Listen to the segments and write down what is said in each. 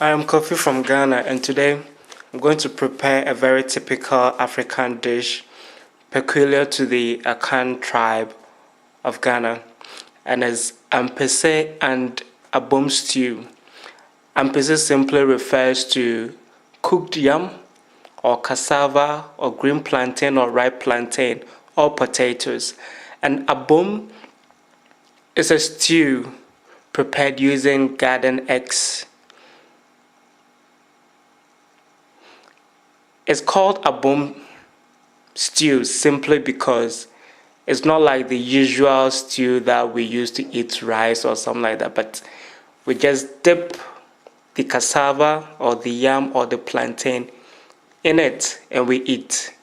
I am Kofi from Ghana, and today I'm going to prepare a very typical African dish peculiar to the Akan tribe of Ghana, and is ampese and abom stew. Ampese simply refers to cooked yam or cassava or green plantain or ripe plantain or potatoes, and abom is a stew prepared using garden eggs. It's called abom stew simply because it's not like the usual stew that we use to eat rice or something like that, but we just dip the cassava or the yam or the plantain in it and we eat.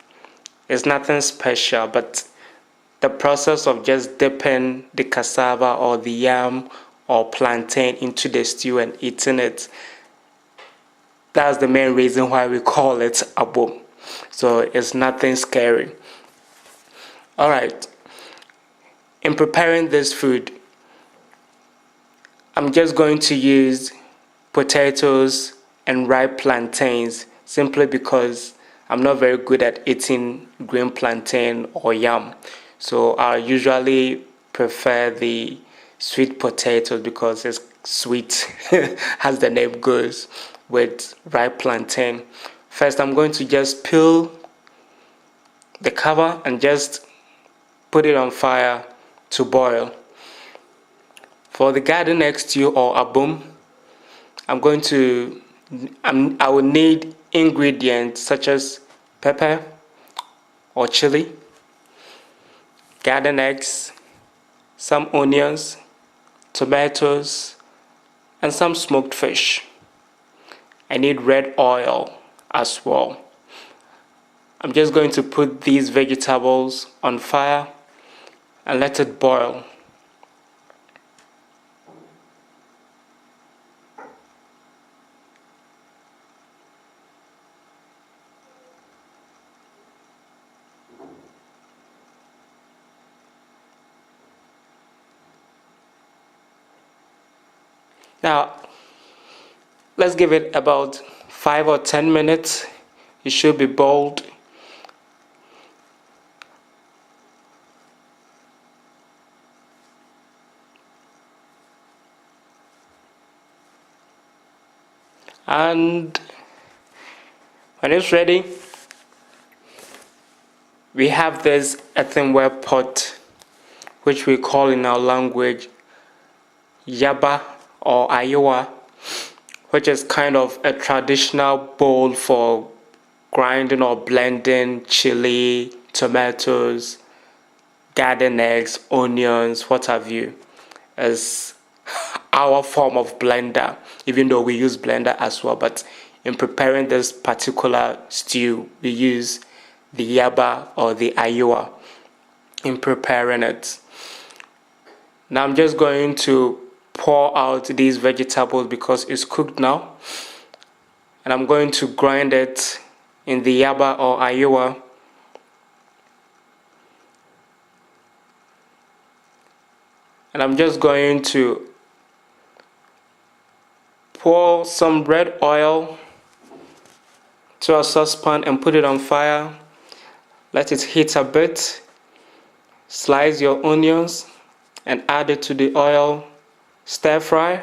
It's nothing special, but the process of just dipping the cassava or the yam or plantain into the stew and eating it, that's the main reason why we call it abom. So it's nothing scary. Alright, in preparing this food, I'm just going to use potatoes and ripe plantains simply because I'm not very good at eating green plantain or yam. So I usually prefer the sweet potatoes because it's sweet as the name goes with ripe plantain. First, I'm going to just peel the cover and just put it on fire to boil. For the garden egg stew or abom, I will need ingredients such as pepper or chili, garden eggs, some onions, tomatoes, and some smoked fish. I need red oil as well. I'm just going to put these vegetables on fire and let it boil. Now, let's give it about 5 or 10 minutes. It should be boiled. And when it's ready, we have this earthenware pot, which we call in our language yaba or ayowa, which is kind of a traditional bowl for grinding or blending chili, tomatoes, garden eggs, onions, what have you, as our form of blender, even though we use blender as well. But in preparing this particular stew, we use the yaba or the ayowa in preparing it. Now I'm just going to pour out these vegetables because it's cooked now, and I'm going to grind it in the yaba or ayowa. And I'm just going to pour some red oil to a saucepan and put it on fire. Let it heat a bit. Slice your onions and add it to the oil. Stir fry.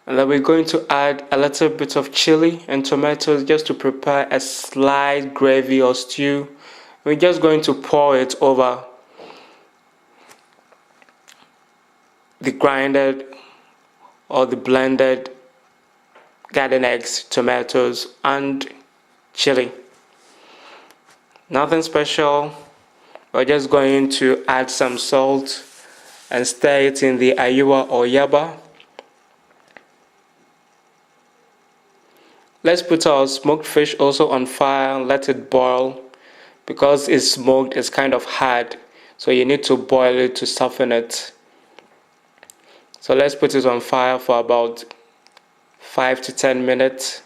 And then we're going to add a little bit of chili and tomatoes just to prepare a slight gravy or stew. We're just going to pour it over the grinded or the blended garden eggs, tomatoes, and chili. Nothing special. We're just going to add some salt and stir it in the ayowa or yaba. Let's put our smoked fish also on fire and let it boil. Because it's smoked, it's kind of hard, so you need to boil it to soften it. So let's put it on fire for about 5 to 10 minutes.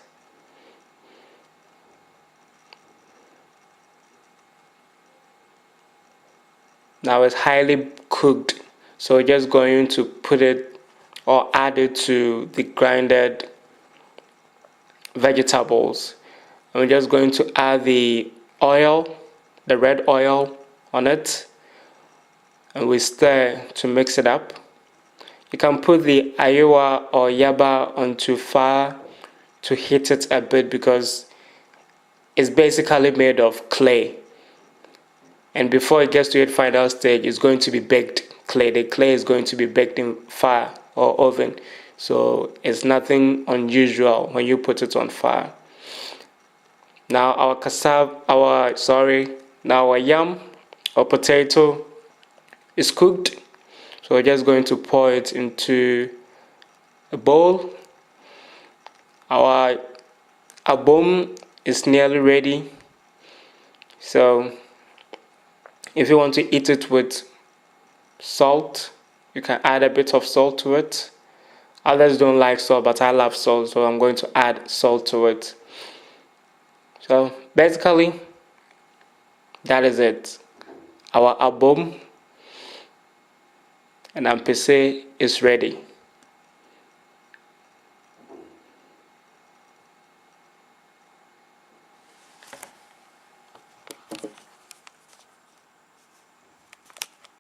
Now it's highly cooked, so we're just going to put it or add it to the grinded vegetables. And we're just going to add the oil, the red oil on it, and we stir to mix it up. You can put the ayowa or yaba onto fire to heat it a bit because it's basically made of clay. And before it gets to its final stage, it's going to be baked clay. The clay is going to be baked in fire or oven. So it's nothing unusual when you put it on fire. Now our our yam or potato is cooked. So we're just going to pour it into a bowl. Our abom is nearly ready. So if you want to eat it with salt, you can add a bit of salt to it. Others don't like salt, but I love salt, so I'm going to add salt to it. So basically, that is it. Our abom and ampese is ready.